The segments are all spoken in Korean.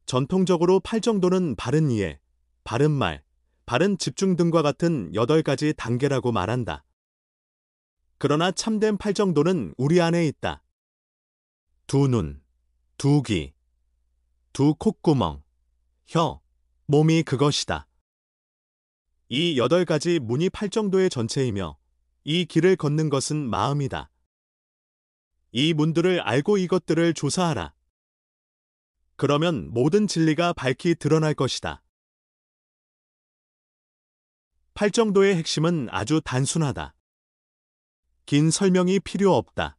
전통적으로 팔정도는 바른 이해, 바른 말, 바른 집중 등과 같은 8가지 단계라고 말한다. 그러나 참된 팔정도는 우리 안에 있다. 두 눈, 두 귀, 두 콧구멍, 혀, 몸이 그것이다. 이 8가지 문이 팔정도의 전체이며 이 길을 걷는 것은 마음이다. 이 문들을 알고 이것들을 조사하라. 그러면 모든 진리가 밝히 드러날 것이다. 팔정도의 핵심은 아주 단순하다. 긴 설명이 필요 없다.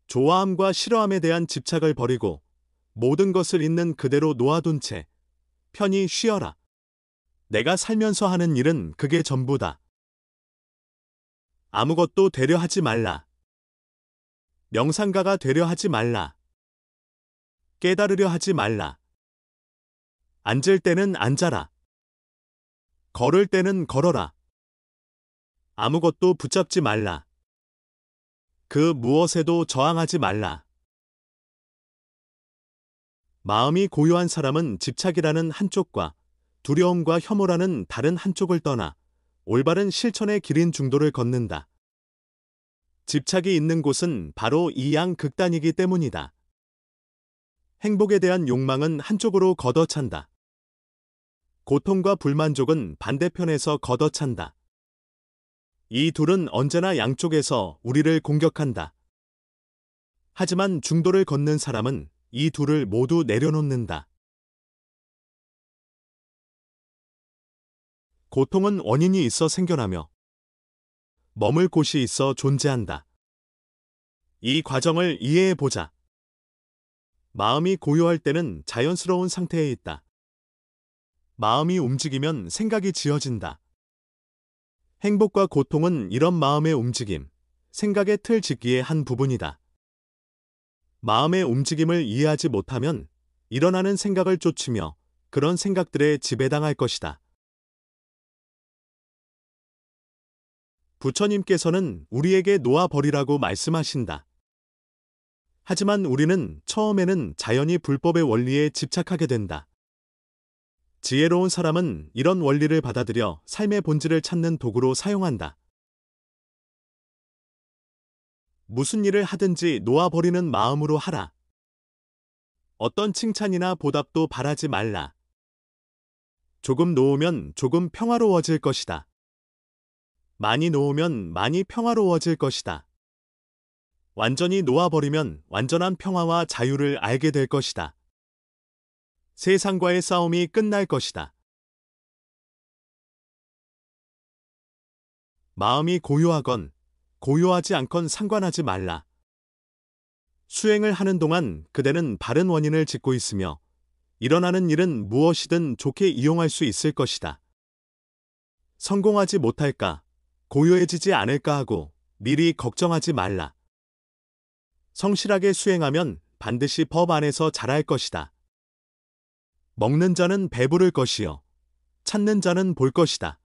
좋아함과 싫어함에 대한 집착을 버리고 모든 것을 있는 그대로 놓아둔 채 편히 쉬어라. 내가 살면서 하는 일은 그게 전부다. 아무것도 되려 하지 말라. 명상가가 되려 하지 말라. 깨달으려 하지 말라. 앉을 때는 앉아라. 걸을 때는 걸어라. 아무것도 붙잡지 말라. 그 무엇에도 저항하지 말라. 마음이 고요한 사람은 집착이라는 한쪽과 두려움과 혐오라는 다른 한쪽을 떠나 올바른 실천의 길인 중도를 걷는다. 집착이 있는 곳은 바로 이 양극단이기 때문이다. 행복에 대한 욕망은 한쪽으로 걷어찬다. 고통과 불만족은 반대편에서 걷어찬다. 이 둘은 언제나 양쪽에서 우리를 공격한다. 하지만 중도를 걷는 사람은 이 둘을 모두 내려놓는다. 고통은 원인이 있어 생겨나며 머물 곳이 있어 존재한다. 이 과정을 이해해 보자. 마음이 고요할 때는 자연스러운 상태에 있다. 마음이 움직이면 생각이 지어진다. 행복과 고통은 이런 마음의 움직임, 생각의 틀 짓기의 한 부분이다. 마음의 움직임을 이해하지 못하면 일어나는 생각을 쫓으며 그런 생각들에 지배당할 것이다. 부처님께서는 우리에게 놓아버리라고 말씀하신다. 하지만 우리는 처음에는 자연히 불법의 원리에 집착하게 된다. 지혜로운 사람은 이런 원리를 받아들여 삶의 본질을 찾는 도구로 사용한다. 무슨 일을 하든지 놓아버리는 마음으로 하라. 어떤 칭찬이나 보답도 바라지 말라. 조금 놓으면 조금 평화로워질 것이다. 많이 놓으면 많이 평화로워질 것이다. 완전히 놓아버리면 완전한 평화와 자유를 알게 될 것이다. 세상과의 싸움이 끝날 것이다. 마음이 고요하건 고요하지 않건 상관하지 말라. 수행을 하는 동안 그대는 바른 원인을 짓고 있으며 일어나는 일은 무엇이든 좋게 이용할 수 있을 것이다. 성공하지 못할까, 고요해지지 않을까 하고 미리 걱정하지 말라. 성실하게 수행하면 반드시 법 안에서 잘할 것이다. 먹는 자는 배부를 것이요, 찾는 자는 볼 것이다.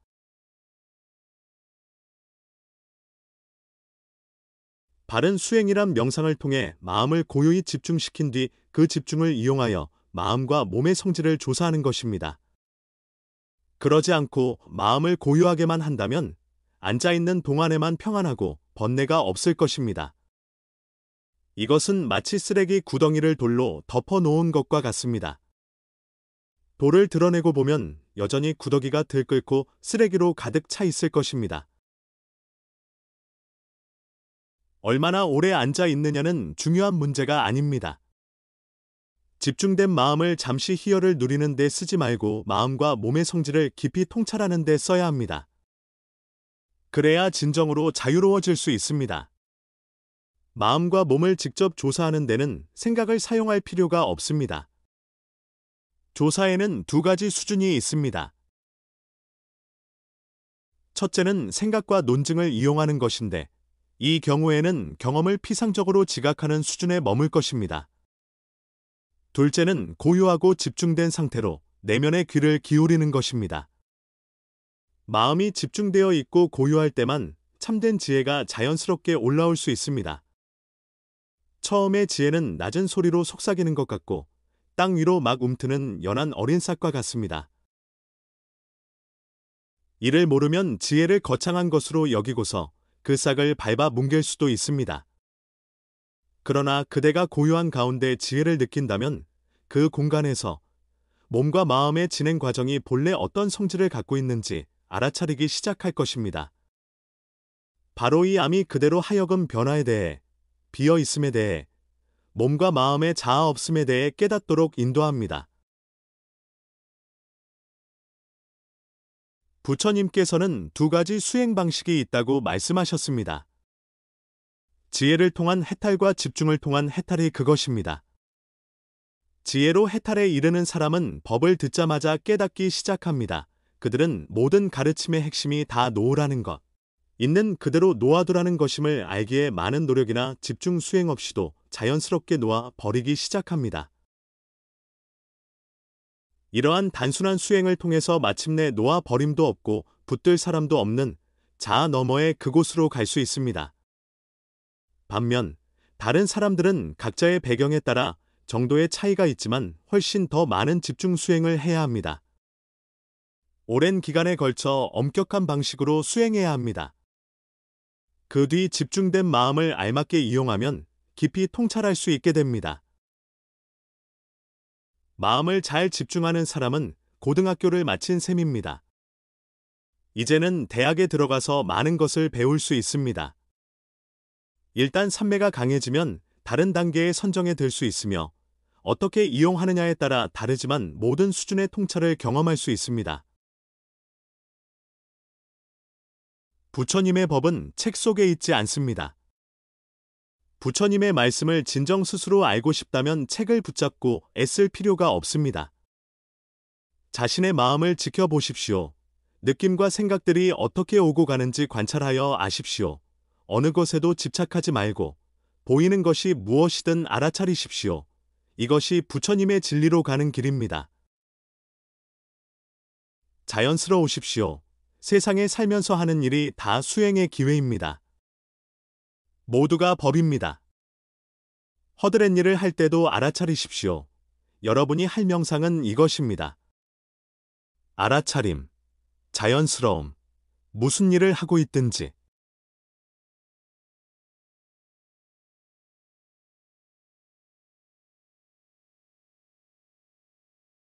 바른 수행이란 명상을 통해 마음을 고요히 집중시킨 뒤 그 집중을 이용하여 마음과 몸의 성질을 조사하는 것입니다. 그러지 않고 마음을 고요하게만 한다면 앉아있는 동안에만 평안하고 번뇌가 없을 것입니다. 이것은 마치 쓰레기 구덩이를 돌로 덮어놓은 것과 같습니다. 돌을 드러내고 보면 여전히 구더기가 들끓고 쓰레기로 가득 차 있을 것입니다. 얼마나 오래 앉아 있느냐는 중요한 문제가 아닙니다. 집중된 마음을 잠시 희열을 누리는 데 쓰지 말고 마음과 몸의 성질을 깊이 통찰하는 데 써야 합니다. 그래야 진정으로 자유로워질 수 있습니다. 마음과 몸을 직접 조사하는 데는 생각을 사용할 필요가 없습니다. 조사에는 2가지 수준이 있습니다. 첫째는 생각과 논증을 이용하는 것인데 이 경우에는 경험을 피상적으로 지각하는 수준에 머물 것입니다. 둘째는 고요하고 집중된 상태로 내면의 귀를 기울이는 것입니다. 마음이 집중되어 있고 고요할 때만 참된 지혜가 자연스럽게 올라올 수 있습니다. 처음의 지혜는 낮은 소리로 속삭이는 것 같고 땅 위로 막 움트는 연한 어린 싹과 같습니다. 이를 모르면 지혜를 거창한 것으로 여기고서 그 싹을 밟아 뭉갤 수도 있습니다. 그러나 그대가 고요한 가운데 지혜를 느낀다면 그 공간에서 몸과 마음의 진행 과정이 본래 어떤 성질을 갖고 있는지 알아차리기 시작할 것입니다. 바로 이 암이 그대로 하여금 변화에 대해, 비어 있음에 대해, 몸과 마음의 자아 없음에 대해 깨닫도록 인도합니다. 부처님께서는 두 가지 수행 방식이 있다고 말씀하셨습니다. 지혜를 통한 해탈과 집중을 통한 해탈이 그것입니다. 지혜로 해탈에 이르는 사람은 법을 듣자마자 깨닫기 시작합니다. 그들은 모든 가르침의 핵심이 다 놓으라는 것, 있는 그대로 놓아두라는 것임을 알기에 많은 노력이나 집중 수행 없이도 자연스럽게 놓아 버리기 시작합니다. 이러한 단순한 수행을 통해서 마침내 놓아 버림도 없고 붙들 사람도 없는 자아 너머의 그곳으로 갈 수 있습니다. 반면 다른 사람들은 각자의 배경에 따라 정도의 차이가 있지만 훨씬 더 많은 집중 수행을 해야 합니다. 오랜 기간에 걸쳐 엄격한 방식으로 수행해야 합니다. 그 뒤 집중된 마음을 알맞게 이용하면 깊이 통찰할 수 있게 됩니다. 마음을 잘 집중하는 사람은 고등학교를 마친 셈입니다. 이제는 대학에 들어가서 많은 것을 배울 수 있습니다. 일단 삼매가 강해지면 다른 단계의 선정에 들 수 있으며 어떻게 이용하느냐에 따라 다르지만 모든 수준의 통찰을 경험할 수 있습니다. 부처님의 법은 책 속에 있지 않습니다. 부처님의 말씀을 진정 스스로 알고 싶다면 책을 붙잡고 애쓸 필요가 없습니다. 자신의 마음을 지켜보십시오. 느낌과 생각들이 어떻게 오고 가는지 관찰하여 아십시오. 어느 것에도 집착하지 말고 보이는 것이 무엇이든 알아차리십시오. 이것이 부처님의 진리로 가는 길입니다. 자연스러우십시오. 세상에 살면서 하는 일이 다 수행의 기회입니다. 모두가 법입니다. 허드렛 일을 할 때도 알아차리십시오. 여러분이 할 명상은 이것입니다. 알아차림, 자연스러움, 무슨 일을 하고 있든지